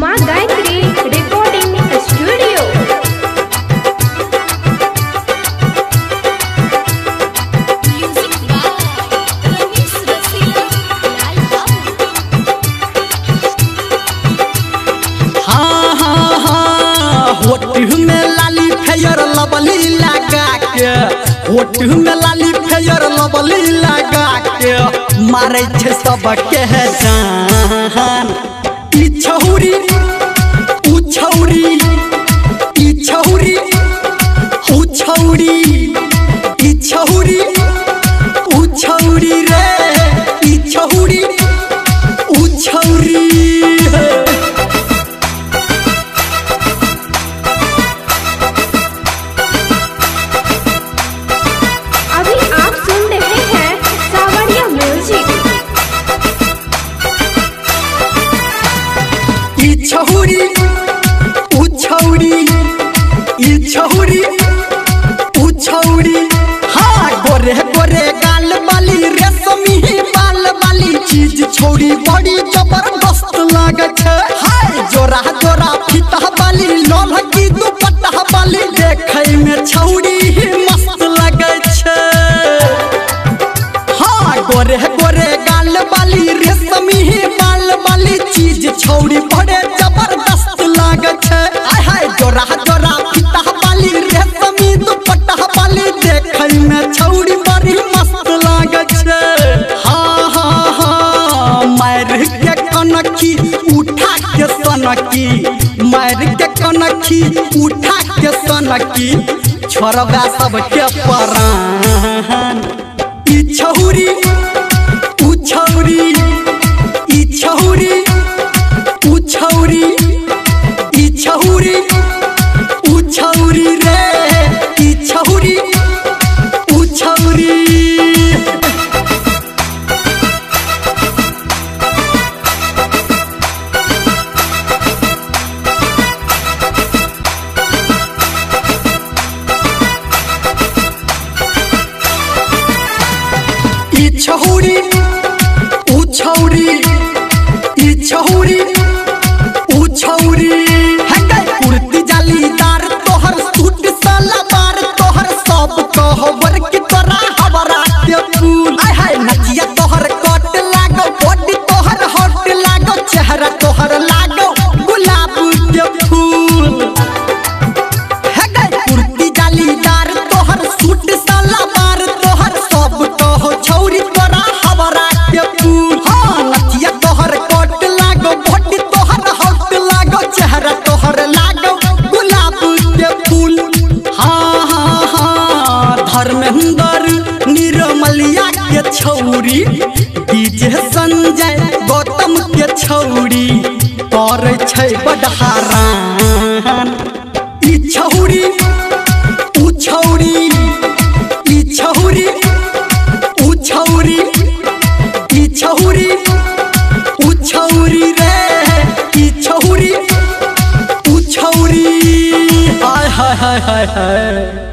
माँ Gayatri recording studio. हाँ हाँ हाँ होठ में लाली फेयर लवली लगा के, होठ में लाली फेयर लवली लगा के मारे छे सबके जान। ई छौरी ऊ छौरी, ई छौरी ऊ छौरी, ई छौरी ऊ छौरी रे, ई छौरी ऊ छौरी। अभी आप सुन रहे हैं सावरिया म्यूजिक। ई छौरी ऊ छौरी, ई छौरी ऊ छौरी। हाँ गोरे गोरे गाल वाली रेशमी बाल वाली चीज छौरी बड़ी जबरदस्त लागे छे। हाय जोरा जोरा फीता वाली लोलकी दुपट्टा वाली देखे में छौरी ही मस्त लागे छे। हाँ गोरे गोरे गाल वाली रेशमी बाल वाली चीज छौरी बड़े जबरदस्त लागे छे। आय हाय जोरा जोरा फीता वाली रेशमी दुपट्टा वाली देखे में छौरी बड़ी मस्त लागे छे। हाँ हाँ हाँ मार के कनखी उठा के सनकी, मार के कनखी उठा के सनकी छोरबा सबके परान। ई छौरी ऊ छौरी, ई छौरी ऊ छौरी, ई छौरी ऊ छौरी रे, ई छौरी ऊ छौरी। ई छौरी ऊ छौरी, ई छौरी ऊ छौरी। हंगे कुर्ती जालीदार तोहर सूट सलवार तोहर सब कहवर की तोरा हवरा के फूल। आय हाय नचिया तोहर कट लागो, बॉडी तोहर हॉट लागो, चेहरा तोहर लागो गुलाब के फूल। हंगे कुर्ती जालीदार तोहर सूट सलवार तोहर सब कहो छौरी तोरा हवरा के फूल। हाँ नचिया तोहर कट लागो, बॉडी तोहर हॉट लागो, चेहरा तोहर लागो गुलाब के फूल। हाँ हाँ हाँ धर्मेंद्र निर्मलिया के छौरी, डीजे संजय गौतम के छौरी करे छै बड़हारान। ई छौरी ऊ छौरी, ई छौरी ऊ छौरी, ई छौरी ऊ छौरी रे, ई छौरी ऊ छौरी। हाय हाय हाय हाय हाय।